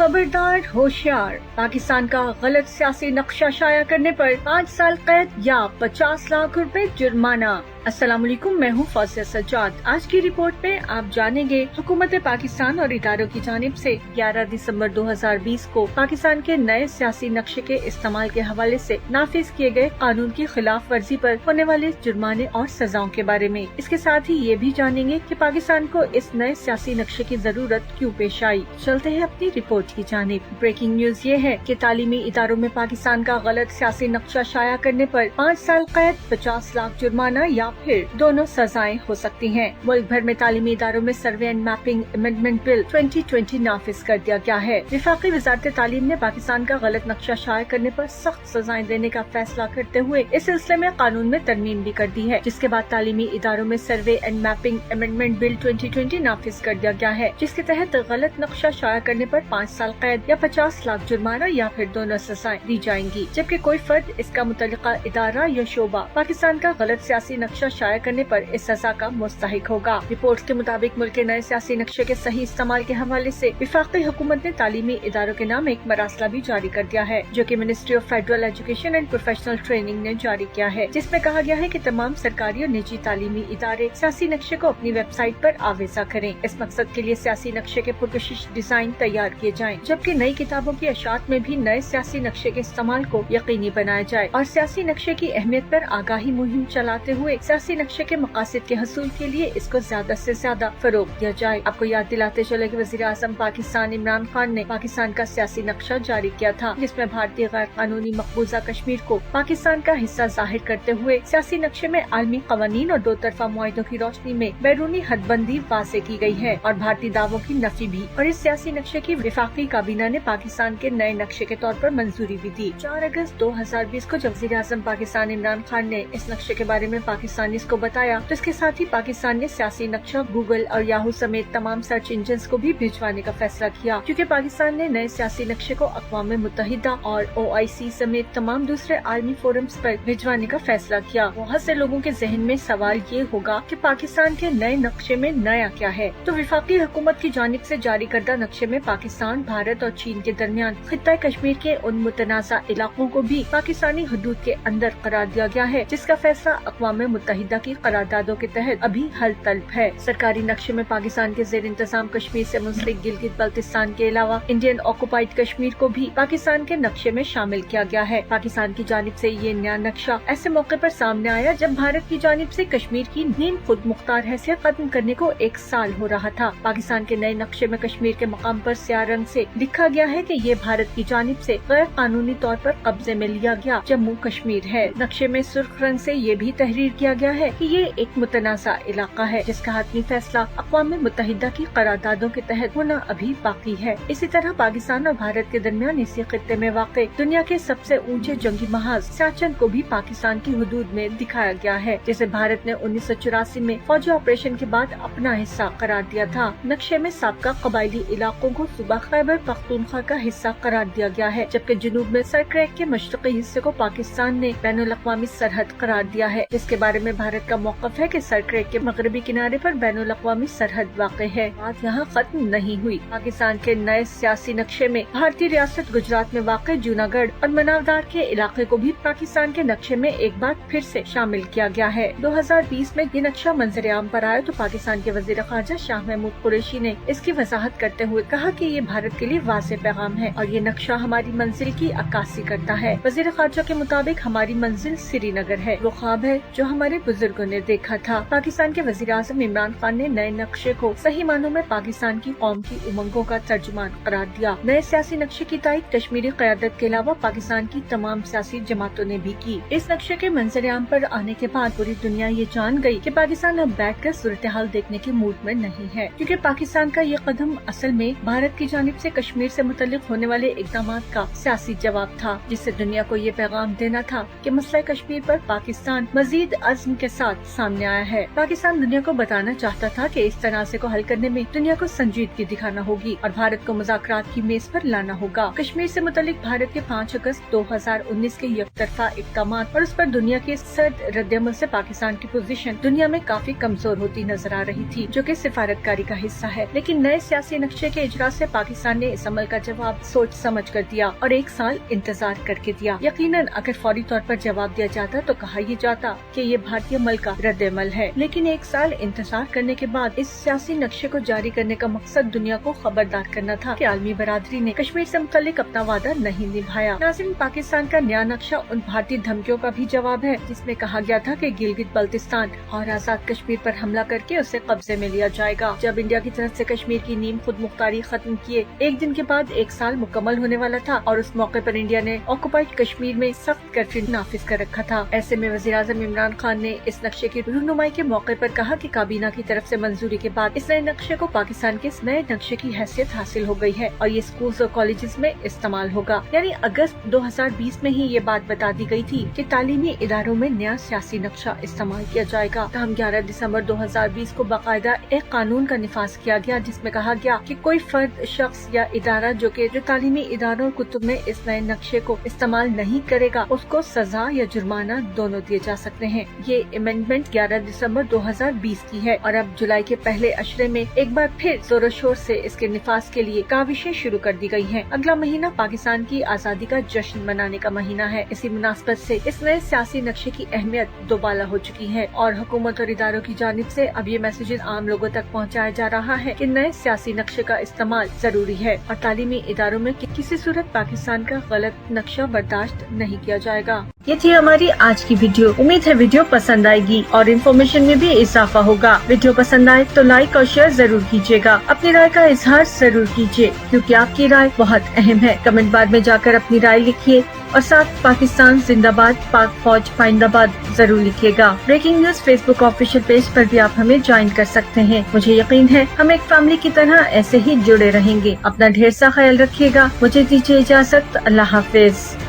खबरदार होशियार, पाकिस्तान का गलत सियासी नक्शा शाया करने पर 5 साल कैद या 50 लाख रुपए जुर्माना। अस्सलाम वालेकुम, मैं हूँ फौजिया सज्जाद। आज की रिपोर्ट में आप जानेंगे हुकूमत पाकिस्तान और इदारों की जानिब से 11 दिसंबर 2020 को पाकिस्तान के नए सियासी नक्शे के इस्तेमाल के हवाले से नाफिज किए गए कानून की खिलाफ वर्जी पर होने वाले जुर्माने और सजाओं के बारे में। इसके साथ ही ये भी जानेंगे कि पाकिस्तान को इस नए सियासी नक्शे की जरूरत क्यों पेश आई। चलते हैं अपनी रिपोर्ट की जानिब। ब्रेकिंग न्यूज ये है कि तालीमी इदारों में पाकिस्तान का गलत सियासी नक्शा शाया करने पर 5 साल कैद, 50 लाख जुर्माना या फिर दोनों सजाएं हो सकती हैं। मुल्क भर में तालीमी इदारों में survey and mapping amendment bill 2020 नाफिज कर दिया गया है। विफाकी वजारत तालीम ने पाकिस्तान का गलत नक्शा शाया करने पर सख्त सजाएं देने का फैसला करते हुए इस सिलसिले में कानून में तरमीम भी कर दी है, जिसके बाद तालीमी इदारों में survey and mapping amendment bill 2020 नाफिज कर दिया गया है, जिसके तहत गलत नक्शा शाया करने पर 5 साल कैद या 50 लाख जुर्माना या फिर दोनों सजाएं दी जाएंगी। जबकि कोई फर्द इसका मुतल्लिका इदारा या शोबा पाकिस्तान का गलत सियासी नक्शा शाया करने पर इस सजा का मुस्तहिक होगा। रिपोर्ट के मुताबिक मुल्क के नए सियासी नक्शे के सही इस्तेमाल के हवाले से विफाकी हुकूमत ने तालीमी इदारों के नाम एक मरासला भी जारी कर दिया है, जो कि ministry of federal education and professional training ने जारी किया है, जिसमें कहा गया है कि तमाम सरकारी और निजी तालीमी इदारे सियासी नक्शे को अपनी वेबसाइट पर आवेजा करें। इस मकसद के लिए सियासी नक्शे के पुरकशिश डिजाइन तैयार किए जाएं, जबकि नई किताबों की अशात में भी नए सियासी नक्शे के इस्तेमाल को यकीनी बनाया जाए और सियासी नक्शे की अहमियत पर आगाही मुहिम चलाते हुए सियासी नक्शे के मकासद के हसूल के लिए इसको ज्यादा से ज्यादा फरोग दिया जाए। आपको याद दिलाते चले कि वज़ीर आज़म पाकिस्तान इमरान खान ने पाकिस्तान का सियासी नक्शा जारी किया था, जिसमें भारतीय गैर कानूनी मकबूजा कश्मीर को पाकिस्तान का हिस्सा जाहिर करते हुए सियासी नक्शे में आलमी कवानीन और दो तरफा मुआहिदों की रोशनी में बैरूनी हदबंदी वाज़ेह की गई है और भारतीय दावों की नफी भी। और इस सियासी नक्शे की विफाकी काबीना ने पाकिस्तान के नए नक्शे के तौर पर मंजूरी भी दी। 4 अगस्त 2020 को जब वज़ीर आज़म पाकिस्तान इमरान खान ने इस नक्शे के बारे में पाकिस्तानीज़ को बताया, तो इसके साथ ही पाकिस्तान ने सियासी नक्शा गूगल और याहू समेत तमाम सर्च इंजन्स को भी भिजवाने का फैसला किया, क्योंकि पाकिस्तान ने नए सियासी नक्शे को अक़वाम मुत्तहिदा और OIC समेत तमाम दूसरे आलमी फोरम्स पर भिजवाने का फैसला किया। बहुत से लोगों के जहन में सवाल ये होगा कि पाकिस्तान के नए नक्शे में नया क्या है। तो विफाकी हुकूमत की जानिब से जारी करदा नक्शे में पाकिस्तान, भारत और चीन के दरमियान खित्ता कश्मीर के उन मुतनाज़ा इलाकों को भी पाकिस्तानी हदूद के अंदर करार दिया गया है, जिसका फैसला अक़वाम मुत्तहिदा की करारदादों के तहत अभी हल तलब है। सरकारी नक्शे में पाकिस्तान के जेर इंतजाम कश्मीर से मुंसलिक गिलगित बल्तिस्तान के अलावा इंडियन ऑक्युपाइड कश्मीर को भी पाकिस्तान के नक्शे में शामिल किया गया है। पाकिस्तान की जानिब से ये नया नक्शा ऐसे मौके पर सामने आया जब भारत की जानिब से कश्मीर की नीम खुद मुख्तार हैसियत खत्म करने को 1 साल हो रहा था। पाकिस्तान के नए नक्शे में कश्मीर के मकाम पर स्याह रंग से लिखा गया है कि ये भारत की जानिब से गैर कानूनी तौर पर कब्जे में लिया गया जम्मू कश्मीर है। नक्शे में सुर्ख रंग से ये भी तहरीर किया गया है कि ये एक मुतनाज़ा इलाका है, जिसका हतमी फैसला अक़वाम मुत्तहिदा की करारदादों के तहत होना अभी बाकी है। इसी तरह पाकिस्तान और भारत के दरमियान इसी खित्ते में वाक़ दुनिया के सबसे ऊंचे जंगी महाज सियाचिन को भी पाकिस्तान की हुदूद में दिखाया गया है, जिसे भारत ने 1984 में फौजी ऑपरेशन के बाद अपना हिस्सा करार दिया था। नक्शे में साबका कबायली इलाकों को सूबा खैबर पख्तूनख्वा का हिस्सा करार दिया गया है, जबकि जुनूब में सरक्रैक के मशरक़ी हिस्से को पाकिस्तान ने बैनुल-अक़वामी सरहद करार दिया है, जिसके बारे में भारत का मौक़िफ़ है कि सरक्रैक के मगरबी किनारे पर बैनुल-अक़वामी सरहद वाक़ है। बात यहाँ खत्म नहीं हुई। पाकिस्तान के नए सियासी नक्शे में भारतीय रियासत गुजरात में वाक़ जूनागढ़ और मनावदार के इलाके को भी पाकिस्तान के नक्शे में एक बार फिर से शामिल किया गया है। 2020 में ये नक्शा मंजर आम पर आया तो पाकिस्तान के वज़ीर ख़ारजा शाह महमूद कुरैशी ने इसकी वजाहत करते हुए कहा कि ये भारत के लिए वाज़ेह पैगाम है और ये नक्शा हमारी मंजिल की अक्कासी करता है। वज़ीर ख़ारजा के मुताबिक हमारी मंजिल श्रीनगर है, वो ख्वाब है जो हमारे बुजुर्गों ने देखा था। पाकिस्तान के वज़ीर आज़म इमरान खान ने नए नक्शे को सही मानों में पाकिस्तान की कौम की उमंगों का तर्जुमान करार दिया। नए सियासी नक्शे की तायीद कश्मीरी क़यादत के अलावा पाकिस्तान की तमाम सियासी जमातों ने भी की। इस नक्शे के मंजर-ए-आम पर आने के बाद पूरी दुनिया ये जान गई कि पाकिस्तान अब बैठकर सूरत-ए-हाल देखने के मूड में नहीं है, क्योंकि पाकिस्तान का ये कदम असल में भारत की जानिब से कश्मीर से मुतल्लिक होने वाले इक़दामात का सियासी जवाब था, जिससे दुनिया को ये पैगाम देना था कि मसला कश्मीर पर पाकिस्तान मजीद अज़्म नज़म के साथ सामने आया है। पाकिस्तान दुनिया को बताना चाहता था कि इस तनाज़े को हल करने में दुनिया को संजीदगी दिखाना होगी और भारत को मुज़ाकरात की मेज पर लाना होगा। कश्मीर से मुतालिक भारत के 5 अगस्त 2019 के यकतरफा इक़दामात और उस पर दुनिया के सर्द रद्दअमल से पाकिस्तान की पोजीशन दुनिया में काफी कमजोर होती नजर आ रही थी, जो कि सिफारतकारी का हिस्सा है। लेकिन नए सियासी नक्शे के इजरा से पाकिस्तान ने इस अमल का जवाब सोच समझ कर दिया और 1 साल इंतजार करके दिया। यकीनन अगर फौरी तौर पर जवाब दिया जाता तो कहा यह जाता कि ये भारतीय अमल का रद्दअमल है। लेकिन 1 साल इंतजार करने के बाद इस सियासी नक्शे को जारी करने का मकसद दुनिया को खबरदार करना था कि आलमी बरादरी ने कश्मीर से मुतालिक अपना वादा नहीं निभाया। नाज़रीन, पाकिस्तान का नया नक्शा उन भारतीय धमकियों का भी जवाब है जिसमें कहा गया था कि गिलगित बल्तिस्तान और आजाद कश्मीर पर हमला करके उसे कब्जे में लिया जाएगा। जब इंडिया की तरफ से कश्मीर की नीम खुद मुख्तारी खत्म किए 1 दिन के बाद 1 साल मुकम्मल होने वाला था और उस मौके पर इंडिया ने ऑक्युपाइड कश्मीर में सख्त कर्फ्यू नाफिज कर रखा था। ऐसे में वज़ीर आज़म इमरान खान ने इस नक्शे की रहनुमाई के मौके पर कहा कि काबीना की तरफ से मंजूरी के बाद इस नए नक्शे को पाकिस्तान के इस नए नक्शे की हैसियत हासिल हो गई है और ये स्कूल्स और कॉलेजेस में इस्तेमाल होगा। यानी अगस्त 2020 में ही ये बात बता दी गई थी कि तालीमी इदारों में नया सियासी नक्शा इस्तेमाल किया जाएगा। तहम 11 दिसंबर 2020 को बाकायदा एक कानून का निफाज किया गया जिसमें कहा गया कि कोई फर्द, शख्स या इदारा जो तालीमी इदारों और कुतुब में इस नए नक्शे को इस्तेमाल नहीं करेगा उसको सजा या जुर्माना दोनों दिए जा सकते हैं। ये अमेंडमेंट 11 दिसंबर 2020 की है और अब जुलाई के पहले अशरे में एक बार फिर जोरों शोर से इसके निफाज के लिए काविशें शुरू कर दी गई हैं। अगला महीना पाकिस्तान की आजादी का जश्न मनाने का महीना है। इसी मुनासबत से इस नए सियासी नक्शे की अहमियत दोबाला हो चुकी है और हुकूमत और इदारों की जानिब से अब ये मैसेज आम लोगों तक पहुँचाया जा रहा है कि नए सियासी नक्शे का इस्तेमाल जरूरी है और तालीमी इदारों में किसी सूरत पाकिस्तान का गलत नक्शा बर्दाश्त नहीं किया जाएगा। ये थी हमारी आज की वीडियो। उम्मीद है वीडियो पसंद आएगी और इन्फॉर्मेशन में भी इजाफा होगा। वीडियो पसंद आए तो लाइक और शेयर जरूर कीजिएगा। अपनी राय का इजहार जरूर कीजिए क्योंकि आपकी राय बहुत अहम है। कमेंट बार में जाकर अपनी राय लिखिए और साथ पाकिस्तान जिंदाबाद, पाक फौज पाइंदाबाद जरूर लिखिएगा। Breaking news Facebook official page पर भी आप हमें ज्वाइन कर सकते हैं। मुझे यकीन है हम एक फैमिली की तरह ऐसे ही जुड़े रहेंगे। अपना ढेर सा ख्याल रखिएगा। मुझे दीजिए इजाजत। अल्लाह हाफिज।